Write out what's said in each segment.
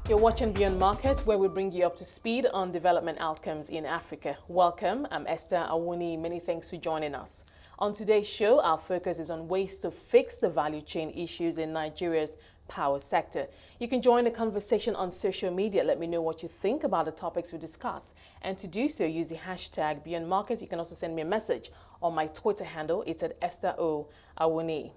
You're watching Beyond Market, where we bring you up to speed on development outcomes in Africa. Welcome, I'm Esther Awuni. Many thanks for joining us. On today's show, our focus is on ways to fix the value chain issues in Nigeria's power sector. You can join the conversation on social media. Let me know what you think about the topics we discuss. And to do so, use the hashtag Beyond Market. You can also send me a message on my Twitter handle. It's at Esther O. Awuni.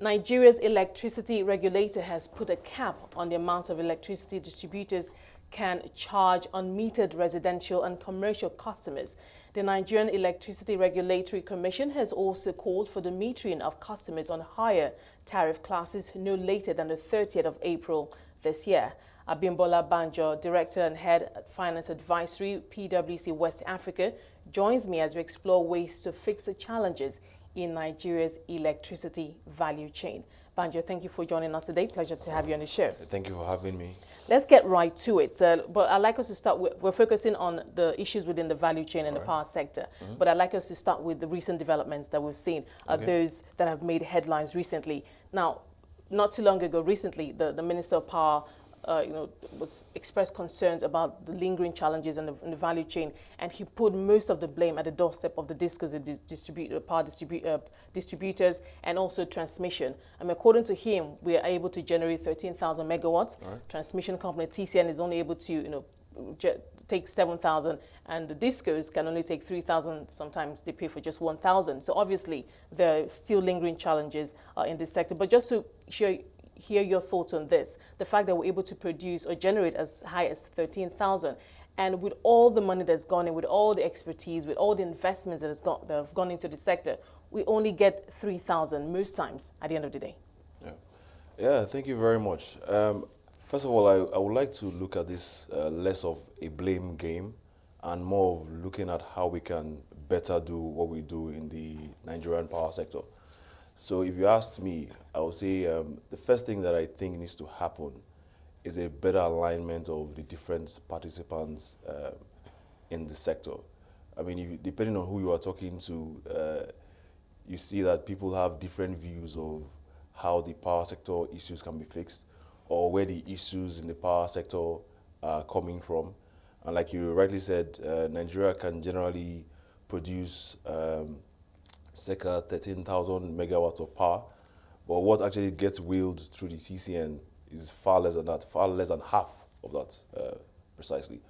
Nigeria's electricity regulator has put a cap on the amount of electricity distributors can charge unmetered residential and commercial customers. The Nigerian Electricity Regulatory Commission has also called for the metering of customers on higher tariff classes no later than the 30th of April this year. Abimbola Banjo, Director and Head at Finance Advisory, PwC West Africa, joins me as we explore ways to fix the challenges in Nigeria's electricity value chain. Banjo, thank you for joining us today. Pleasure to have you on the show. Thank you for having me. Let's get right to it. But I'd like us to start with, we're focusing on the issues within the value chain and the power sector. But I'd like us to start with the recent developments that we've seen, those that have made headlines recently. Now, not too long ago, recently, the Minister of Power was expressed concerns about the lingering challenges in the value chain, and he put most of the blame at the doorstep of the discos, the distributors, and also transmission. According to him, we are able to generate 13,000 megawatts. Transmission company TCN is only able to, take 7,000, and the discos can only take 3,000. Sometimes they pay for just 1,000. So obviously, there are still lingering challenges in this sector. But just to hear your thoughts on this, the fact that we're able to produce or generate as high as 13,000, and with all the money that's gone in, with all the expertise, with all the investments that have gone into the sector, we only get 3,000 most times at the end of the day. Yeah, thank you very much. First of all, I would like to look at this less of a blame game and more of looking at how we can better do what we do in the Nigerian power sector. So if you asked me, I would say the first thing that I think needs to happen is a better alignment of the different participants in the sector. Depending on who you are talking to, you see that people have different views of how the power sector issues can be fixed or where the issues in the power sector are coming from. And like you rightly said, Nigeria can generally produce circa 13,000 megawatts of power, but what actually gets wheeled through the TCN is far less than that, far less than half of that, precisely.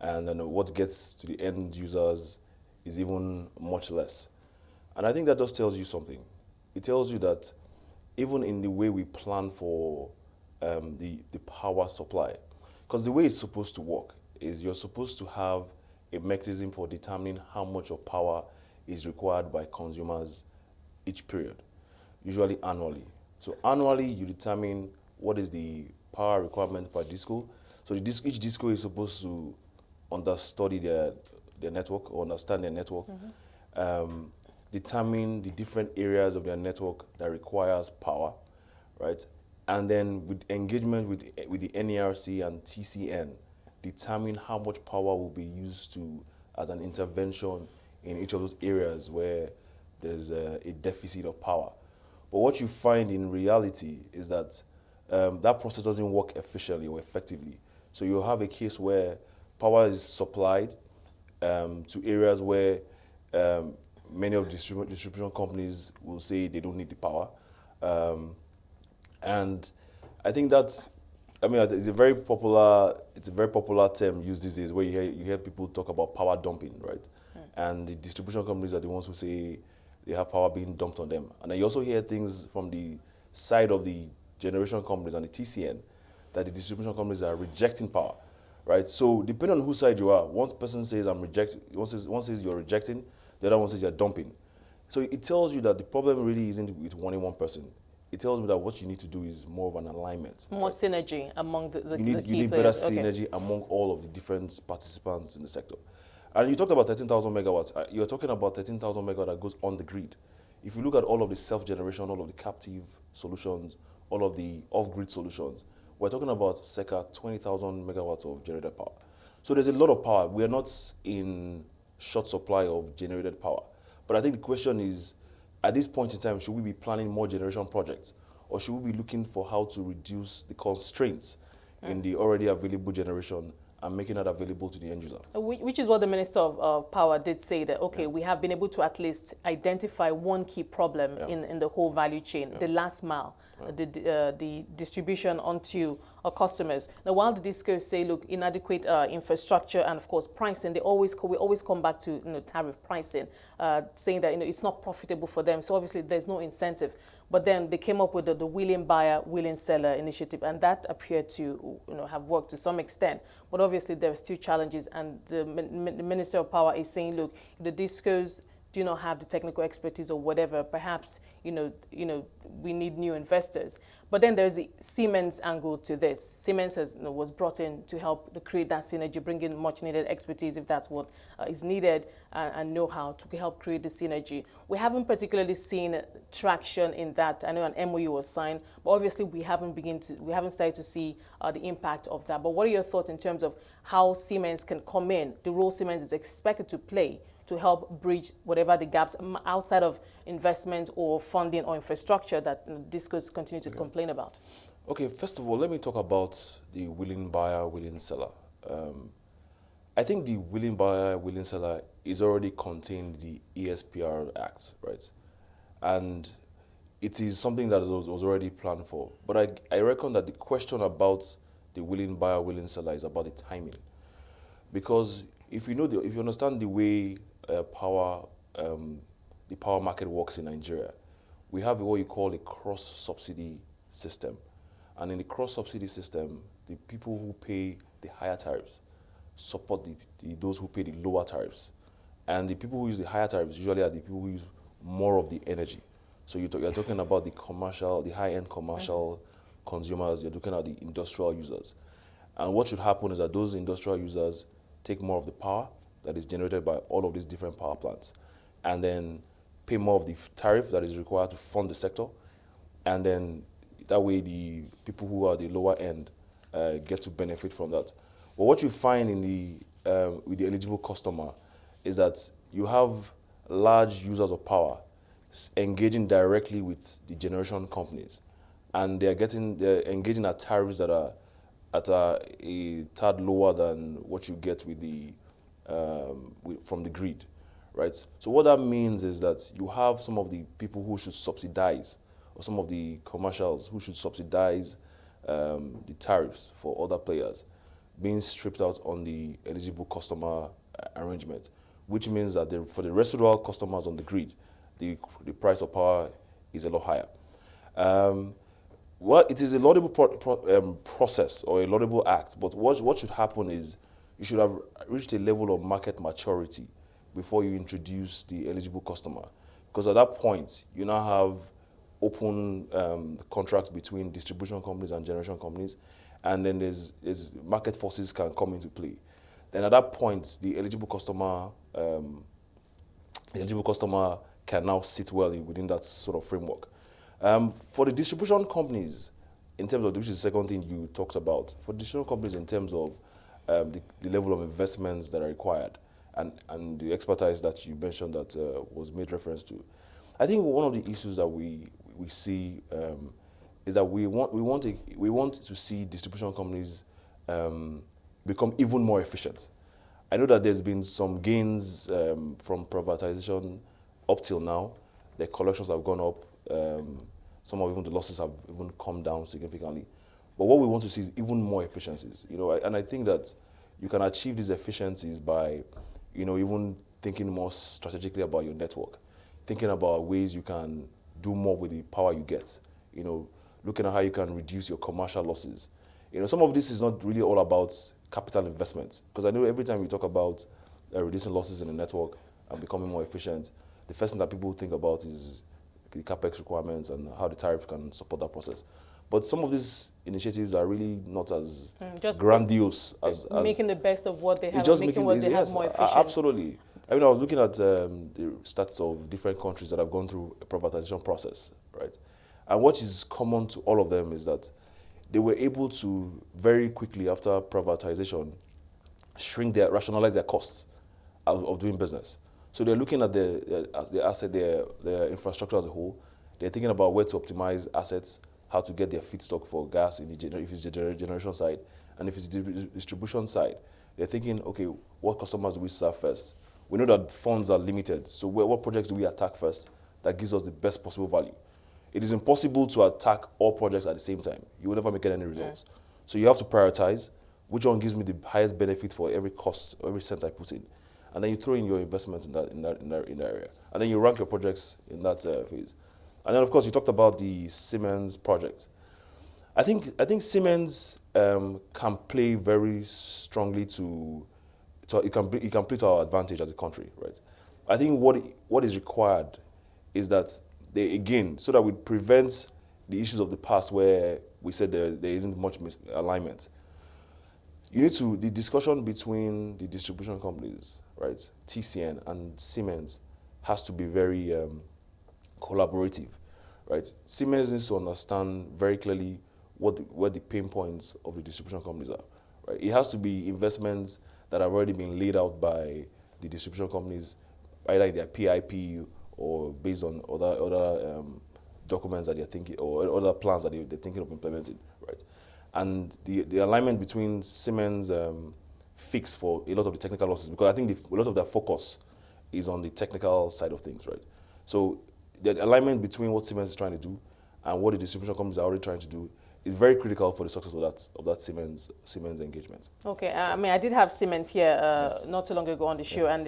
And then what gets to the end users is even much less. And I think that just tells you something. It tells you that even in the way we plan for the power supply, because the way it's supposed to work is you're supposed to have a mechanism for determining how much of power is required by consumers each period, usually annually. So annually, you determine what is the power requirement per disco. So each disco is supposed to understudy their network or understand their network, determine the different areas of their network that requires power, right? And then with engagement with the NERC and TCN, determine how much power will be used as an intervention in each of those areas where there's a deficit of power. But what you find in reality is that that process doesn't work efficiently or effectively. So you'll have a case where power is supplied to areas where many of the distribution companies will say they don't need the power. And I think it's a very popular term used these days where you hear people talk about power dumping, right? And the distribution companies are the ones who say they have power being dumped on them. And then you also hear things from the side of the generation companies and the TCN that the distribution companies are rejecting power, right? So depending on whose side you are, one person says I'm rejecting, one says you're rejecting, the other one says you're dumping. So it tells you that the problem really isn't with one person. It tells me that what you need to do is more of an alignment. More synergy among the key players. You need better synergy among all of the different participants in the sector. And you talked about 13,000 megawatts. You're talking about 13,000 megawatts that goes on the grid. If you look at all of the self-generation, all of the captive solutions, all of the off-grid solutions, we're talking about circa 20,000 megawatts of generated power. So there's a lot of power. We are not in short supply of generated power. But I think the question is, at this point in time, should we be planning more generation projects? Or should we be looking for how to reduce the constraints in the already available generation and making that available to the end user. Which is what the Minister of Power did say, that, okay, we have been able to at least identify one key problem in the whole value chain, the last mile, the distribution onto our customers. Now, while the discos say, look, inadequate infrastructure and, of course, pricing, we always come back to tariff pricing, saying that it's not profitable for them. So obviously, there's no incentive. But then they came up with the willing buyer, willing seller initiative, and that appeared to have worked to some extent. But obviously, there are still challenges, and the Minister of Power is saying, look, if the discos do not have the technical expertise or whatever, perhaps we need new investors. But then there's a Siemens angle to this. Siemens was brought in to help create that synergy, bring in much needed expertise if that's what is needed, and know-how to help create the synergy. We haven't particularly seen traction in that. I know an MOU was signed, but obviously we haven't started to see the impact of that. But what are your thoughts in terms of how Siemens can come in, the role Siemens is expected to play to help bridge whatever the gaps outside of investment or funding or infrastructure that discos continue to complain about? Okay, first of all, let me talk about the willing buyer, willing seller. I think the willing buyer, willing seller is already contained in the ESPR Act, right? And it is something that was already planned for. But I reckon that the question about the willing buyer, willing seller is about the timing. Because if you understand the way the power market works in Nigeria, we have what you call a cross-subsidy system. And in the cross-subsidy system, the people who pay the higher tariffs support those who pay the lower tariffs. And the people who use the higher tariffs usually are the people who use more of the energy. So you're talking about the high-end commercial consumers, you're looking at the industrial users. And what should happen is that those industrial users take more of the power that is generated by all of these different power plants, and then pay more of the tariff that is required to fund the sector, and then that way the people who are the lower end get to benefit from that. But what you find with the eligible customer is that you have large users of power engaging directly with the generation companies, and they're engaging at tariffs that are at a tad lower than what you get with from the grid, right? So what that means is that you have some of the people who should subsidize, or some of the commercials who should subsidize the tariffs for other players, being stripped out on the eligible customer arrangement, which means that for the residual customers on the grid, the price of power is a lot higher. Well, it is a laudable process or a laudable act, but what should happen is you should have reached a level of market maturity before you introduce the eligible customer. Because at that point, you now have open contracts between distribution companies and generation companies, and then there's market forces can come into play. Then at that point, the eligible customer can now sit well within that sort of framework. For the distribution companies, in terms of, which is the second thing you talked about, for distribution companies in terms of the level of investments that are required and the expertise that you mentioned that was made reference to, I think one of the issues that we see is that we want to see distribution companies become even more efficient. I know that there's been some gains from privatization up till now. The collections have gone up. Some of even the losses have even come down significantly. But what we want to see is even more efficiencies. And I think that you can achieve these efficiencies by, even thinking more strategically about your network, thinking about ways you can do more with the power you get. Looking at how you can reduce your commercial losses. Some of this is not really all about capital investments, because I know every time we talk about reducing losses in the network and becoming more efficient, the first thing that people think about is the capex requirements and how the tariff can support that process. But some of these initiatives are really not as just grandiose as making the best of what they have, just making what they have more efficient. Absolutely. I was looking at the stats of different countries that have gone through a privatization process, right? And what is common to all of them is that they were able to very quickly after privatization rationalize their costs of doing business. So they're looking at the asset, their infrastructure as a whole. They're thinking about where to optimize assets, how to get their feedstock for gas if it's the generation side, and if it's the distribution side, they're thinking, okay, what customers do we serve first? We know that funds are limited, so what projects do we attack first that gives us the best possible value? It is impossible to attack all projects at the same time. You will never make any results. Yeah. So you have to prioritize which one gives me the highest benefit for every cost, every cent I put in. And then you throw in your investments in that area. And then you rank your projects in that phase. And then, of course, you talked about the Siemens project. I think Siemens can play very strongly it can play to our advantage as a country, right? I think what is required is that so that we prevent the issues of the past where we said there isn't much alignment. The discussion between the distribution companies, right, TCN and Siemens, has to be very collaborative, right? Siemens needs to understand very clearly what the pain points of the distribution companies are, right? It has to be investments that have already been laid out by the distribution companies, either in their PIP or based on other documents that they're thinking, or other plans that they're thinking of implementing, right? And the alignment between Siemens fix for a lot of the technical losses, because I think a lot of their focus is on the technical side of things, right? So the alignment between what Siemens is trying to do and what the distribution companies are already trying to do is very critical for the success of that Siemens engagement. Okay, I mean, I did have Siemens here not too long ago on the show, and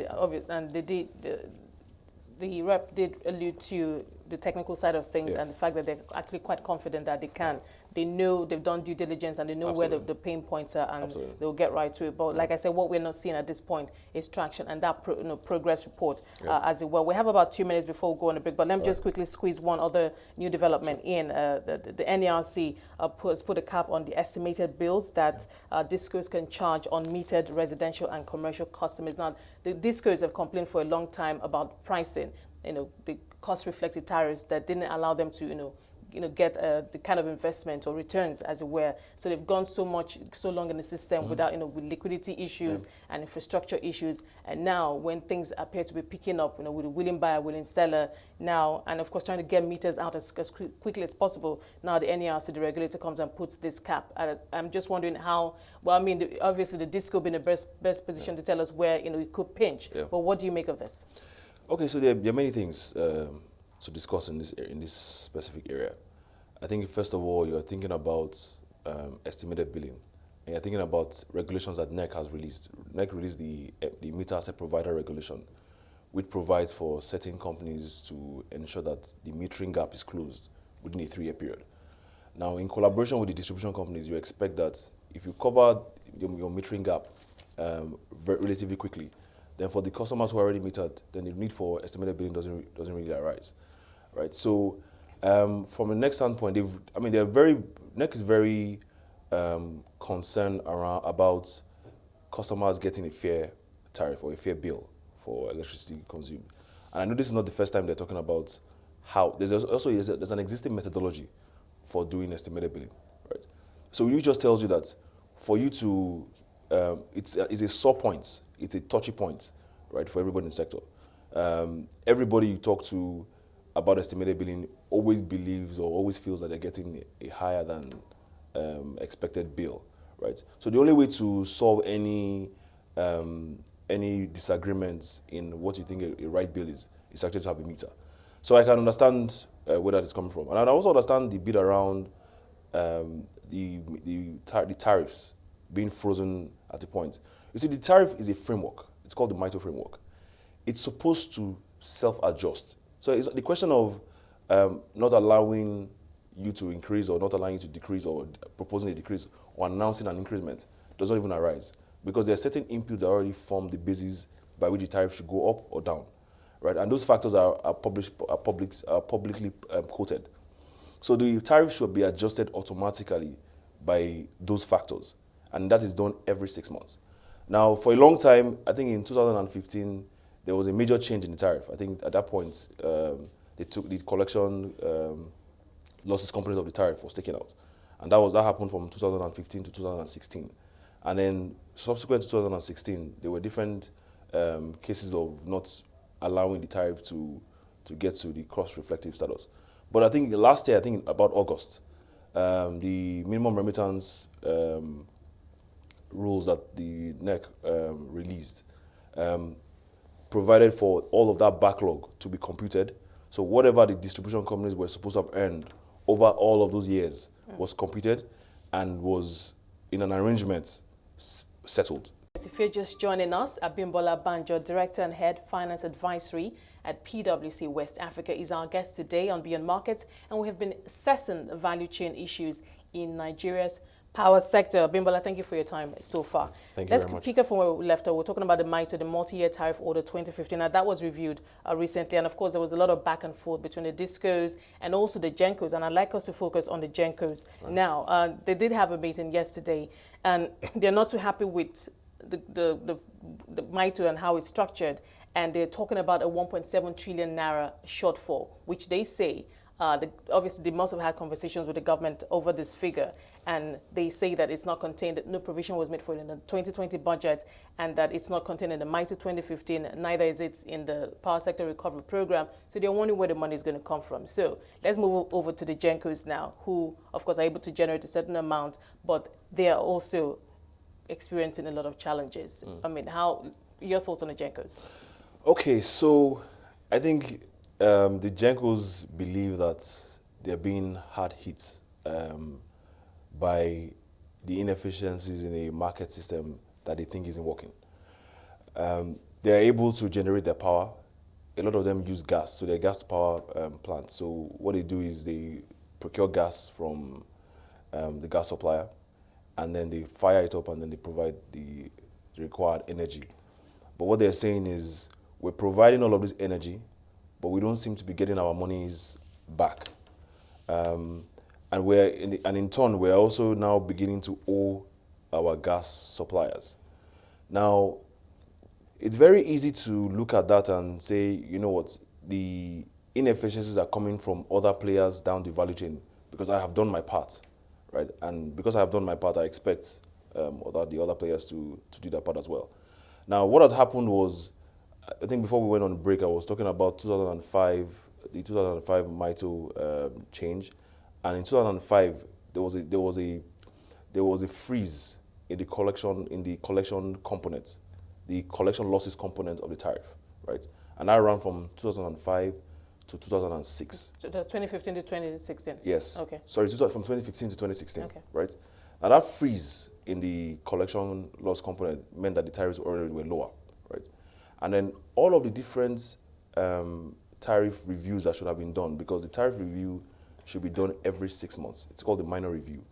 the rep did allude to the technical side of things and the fact that they're actually quite confident that they can. They know they've done due diligence and they know where the pain points are, and they'll get right to it. But like I said, what we're not seeing at this point is traction and that progress report as it were. We have about 2 minutes before we go on a break, but let me just quickly squeeze one other new development in. The NERC has put a cap on the estimated bills that discos can charge on metered residential and commercial customers. Now, the discos have complained for a long time about pricing, the cost-reflective tariffs that didn't allow them to, get the kind of investment or returns, as it were. So they've gone so long in the system without, with liquidity issues and infrastructure issues. And now, when things appear to be picking up, with a willing buyer, willing seller now, and of course trying to get meters out as quickly as possible, now the NERC, the regulator, comes and puts this cap. I'm just wondering how. Well, I mean, obviously the disco being the best position to tell us where it could pinch. But what do you make of this? Okay, so there are many things to discuss in this specific area. I think first of all, you're thinking about estimated billing, and you're thinking about regulations that NEC has released. NEC released the meter asset provider regulation, which provides for certain companies to ensure that the metering gap is closed within a 3-year period. Now, in collaboration with the distribution companies, you expect that if you cover your metering gap relatively quickly, then for the customers who are already metered, then the need for estimated billing doesn't really arise, right? So from a NEC standpoint, NEC is very concerned about customers getting a fair tariff or a fair bill for electricity consumed. And I know this is not the first time they're talking about how there's an existing methodology for doing estimated billing, right? So it just tells you that for you to it's a sore point. It's a touchy point, right, for everybody in the sector. Everybody you talk to about estimated billing always believes or always feels that they're getting a higher than expected bill, right? So the only way to solve any disagreements in what you think a right bill is actually to have a meter. So I can understand where that is coming from. And I also understand the bit around the tariffs being frozen at a point. You see, the tariff is a framework. It's called the MITO framework. It's supposed to self-adjust. So it's the question of not allowing you to increase or not allowing you to decrease or proposing a decrease or announcing an increment does not even arise, because there are certain inputs that already form the basis by which the tariff should go up or down, right? And those factors are publicly quoted. So the tariff should be adjusted automatically by those factors, and that is done every 6 months. Now, for a long time, I think in 2015, there was a major change in the tariff. I think at that point, they took the collection losses component of the tariff was taken out. And that happened from 2015 to 2016. And then subsequent to 2016, there were different cases of not allowing the tariff to get to the cross-reflective status. But I think last year, about August, the minimum remittance rules that the NEC released provided for all of that backlog to be computed. So whatever the distribution companies were supposed to have earned over all of those years was computed and was in an arrangement settled. If you're just joining us, Abimbola Banjo, Director and Head Finance Advisory at PwC West Africa, is our guest today on Beyond Markets, and we have been assessing value chain issues in Nigeria's power sector. Abimbola, thank you for your time so far. Thank you very much. Let's pick up from where we left off. We're talking about the MITO, the Multi-Year Tariff Order 2015. Now, that was reviewed recently, and of course, there was a lot of back and forth between the DISCOs and also the GENCOs, and I'd like us to focus on the GENCOs. Right. Now, they did have a meeting yesterday, and they're not too happy with the MITO and how it's structured, and they're talking about a 1.7 trillion naira shortfall, which they say, obviously they must have had conversations with the government over this figure, and they say that it's not contained, that no provision was made for it in the 2020 budget, and that it's not contained in the MITO 2015, neither is it in the Power Sector Recovery Program, so they're wondering where the money is going to come from. So let's move over to the GENCOs now, who, of course, are able to generate a certain amount, but they are also experiencing a lot of challenges. I mean, your thoughts on the GENCOs? Okay, so I think the GENCOs believe that they're being hard hit by the inefficiencies in a market system that they think isn't working. They're able to generate their power. A lot of them use gas, so they're gas to power plants. So what they do is they procure gas from the gas supplier, and then they fire it up, and then they provide the required energy. But what they're saying is, we're providing all of this energy, but we don't seem to be getting our monies back. And in turn, we're also now beginning to owe our gas suppliers. Now, it's very easy to look at that and say, you know what, the inefficiencies are coming from other players down the value chain because I have done my part. Right? And because I have done my part, I expect the other players to do their part as well. Now, what had happened was, I think before we went on break, I was talking about 2005, the 2005 MITO change, and in 2005 there was a freeze in the collection component, the collection losses component of the tariff, right? And that ran from 2005 to 2006. So that's 2015 to 2016? Yes. Okay. Sorry, from 2015 to 2016, okay. Right? And that freeze in the collection loss component meant that the tariffs already were lower, right? And then all of the different tariff reviews that should have been done, because the tariff review should be done every 6 months. It's called the minor review.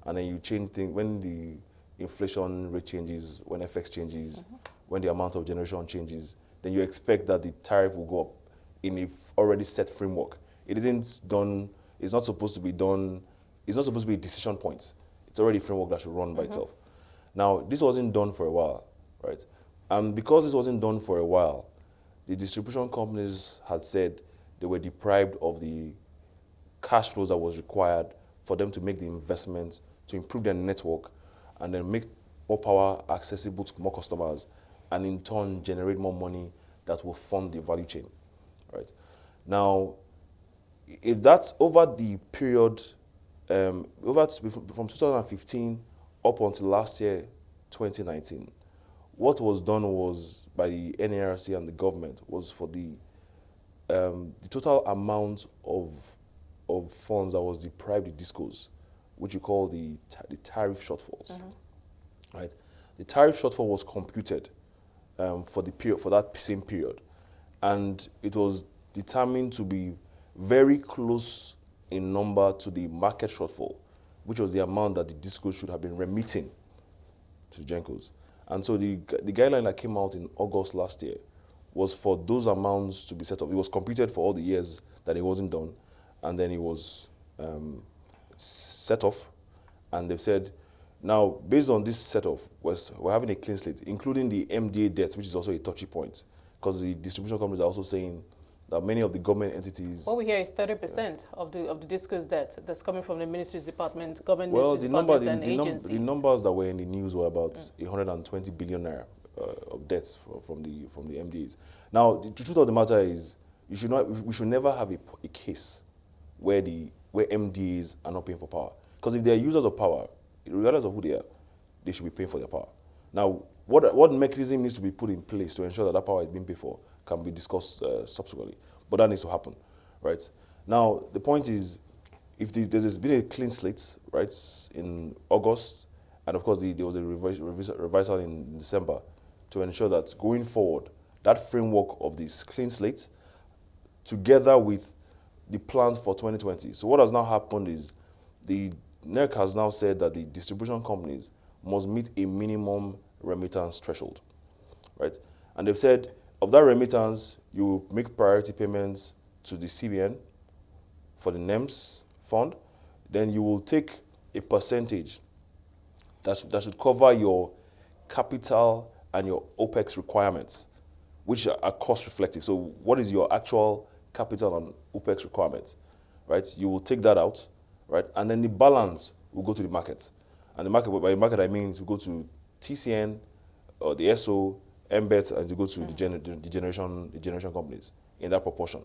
And then you change things when the inflation rate changes, when FX changes, when the amount of generation changes, then you expect that the tariff will go up in a already set framework. It isn't done, it's not supposed to be done, it's not supposed to be a decision point. It's already a framework that should run by itself. Now, this wasn't done for a while, right? And because this wasn't done for a while, the distribution companies had said they were deprived of the cash flows that was required for them to make the investments to improve their network and then make more power accessible to more customers, and in turn generate more money that will fund the value chain. Right. Now, if that's over the period, from 2015 up until last year, 2019, what was done was by the NARC and the government was for the total amount of funds that was deprived the DISCOs, which you call the tariff shortfalls. Right. The tariff shortfall was computed for that same period. And it was determined to be very close in number to the market shortfall, which was the amount that the DISCOs should have been remitting to the GENCOs. And so the guideline that came out in August last year was for those amounts to be set up. It was computed for all the years that it wasn't done, and then it was set off. And they've said, now, based on this setup, we're having a clean slate, including the MDA debts, which is also a touchy point, because the distribution companies are also saying that many of the government entities... What we hear is 30% of the DISCOs debt that's coming from the ministry's department, government ministries, departments and agencies. The numbers that were in the news were about 120 billion naira of debts from the MDAs. Now, the truth of the matter is, we should never have a case where MDAs are not paying for power. Because if they are users of power, regardless of who they are, they should be paying for their power. Now, what mechanism needs to be put in place to ensure that that power is being paid for can be discussed subsequently. But that needs to happen, right? Now, the point is, if there's been a clean slate, right, in August, and of course there was a revisal in December to ensure that going forward, that framework of this clean slate, together with the plans for 2020. So what has now happened is the NERC has now said that the distribution companies must meet a minimum remittance threshold, right? And they've said, of that remittance, you will make priority payments to the CBN for the NEMS fund. Then you will take a percentage that should cover your capital and your OPEX requirements, which are cost reflective. So what is your actual capital and OPEX requirements, right? You will take that out, right? And then the balance will go to the market. And the market, by the market I mean to go to TCN, or the SO, MBET, and to go to the generation companies in that proportion.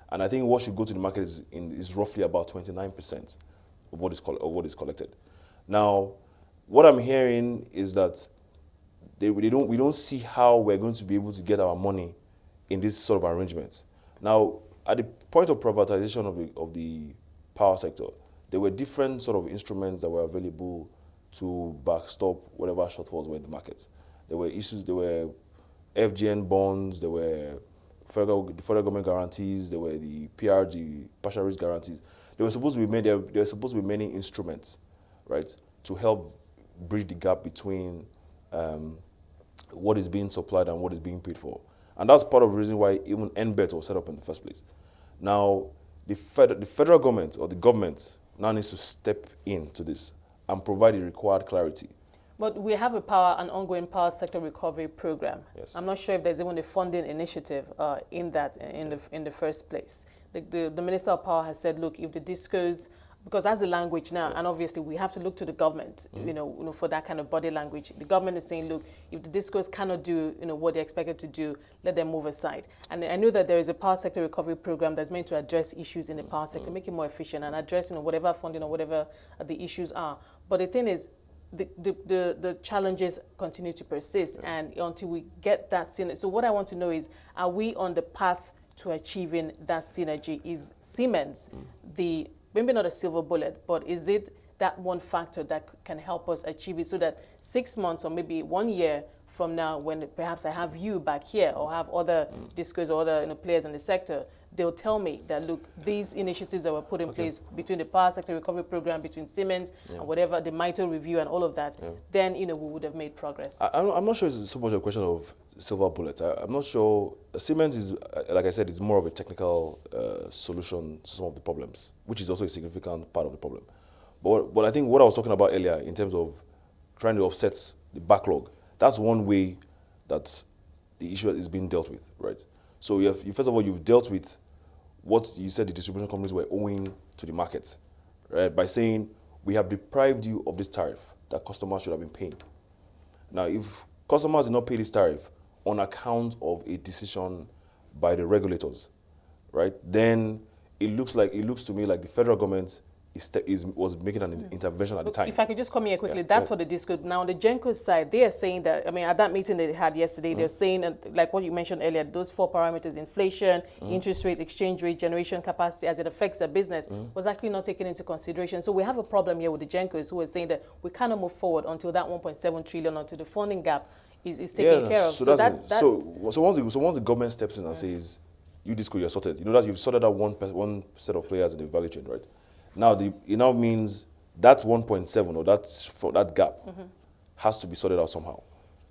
And I think what should go to the market is roughly about 29% of what is collected. Now, what I'm hearing is that we don't see how we're going to be able to get our money in this sort of arrangements. Now, at the point of privatization of the power sector, there were different sort of instruments that were available to backstop whatever shortfalls were in the markets. There were issues, there were FGN bonds, there were the federal government guarantees, there were the PRG, partial risk guarantees. There were supposed to be many instruments, right, to help bridge the gap between what is being supplied and what is being paid for. And that's part of the reason why even NBET was set up in the first place. Now, the federal government or the government now needs to step into this and provide the required clarity. But we have an ongoing power sector recovery program. Yes. I'm not sure if there's even a funding initiative in the first place. The Minister of Power has said, look, if the discos, because that's the language now, and obviously we have to look to the government, you know, for that kind of body language. The government is saying, look, if the discos cannot do, what they're expected to do, let them move aside. And I know that there is a power sector recovery program that's meant to address issues in the power sector, make it more efficient, and address, whatever funding or whatever the issues are. But the thing is, the challenges continue to persist, and until we get that synergy. So what I want to know is, are we on the path to achieving that synergy? Is Siemens maybe not a silver bullet, but is it that one factor that can help us achieve it, so that 6 months or maybe 1 year from now, when perhaps I have you back here or have other discos or other players in the sector, they'll tell me that, look, these initiatives that were put in place between the power sector recovery program, between Siemens and whatever, the MITRE review and all of that, then, we would have made progress. I'm not sure it's so much a question of silver bullet. I'm not sure. Siemens is, like I said, it's more of a technical solution to some of the problems, which is also a significant part of the problem. But I think what I was talking about earlier in terms of trying to offset the backlog, that's one way that the issue is being dealt with, right? So first of all, you've dealt with what you said the distribution companies were owing to the market, right? By saying, we have deprived you of this tariff that customers should have been paying. Now, if customers did not pay this tariff on account of a decision by the regulators, right, then it looks to me like the federal government was making an intervention at the time. If I could just come here quickly, that's for the disco. Now, on the Genco side, they are saying that, at that meeting they had yesterday, they're saying, like what you mentioned earlier, those 4 parameters, inflation, interest rate, exchange rate, generation capacity, as it affects their business, was actually not taken into consideration. So we have a problem here with the Gencos, who are saying that we cannot move forward until that 1.7 trillion, until the funding gap is taken care of. So once the government steps in and says, you disco, you're sorted, that you've sorted out one set of players in the value chain, right? Now, it now means that 1.7 or that gap has to be sorted out somehow.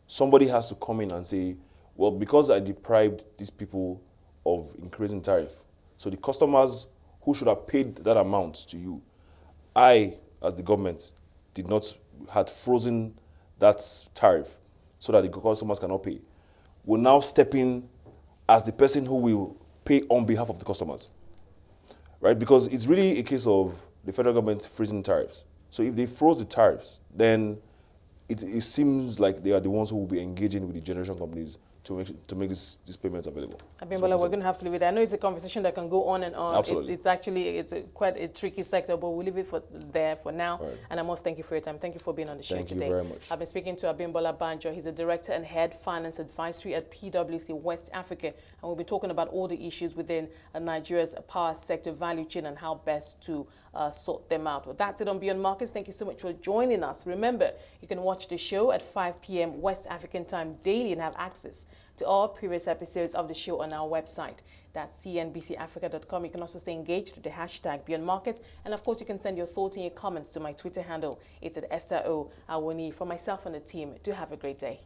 Somebody has to come in and say, well, because I deprived these people of increasing tariff, so the customers who should have paid that amount to you, I, as the government, had frozen that tariff so that the customers cannot pay, will now step in as the person who will pay on behalf of the customers. Right? Because it's really a case of the federal government freezing tariffs. So if they froze the tariffs, then it seems like they are the ones who will be engaging with the generation companies to make these payments available. Abimbola, we're going to have to leave it there. I know it's a conversation that can go on and on. Absolutely. It's actually quite a tricky sector, but we'll leave it there for now. Right. And I must thank you for your time. Thank you for being on the show today. Thank you very much. I've been speaking to Abimbola Banjo. He's a director and head finance advisory at PwC West Africa. And we'll be talking about all the issues within Nigeria's power sector value chain and how best to sort them out. Well, that's it on Beyond Markets. Thank you so much for joining us. Remember, you can watch the show at 5 p.m. West African time daily and have access to all previous episodes of the show on our website. That's cnbcafrica.com. You can also stay engaged with the hashtag Beyond Markets. And of course, you can send your thoughts and your comments to my Twitter handle. It's at Esther O. Awoni. For myself and the team, do have a great day.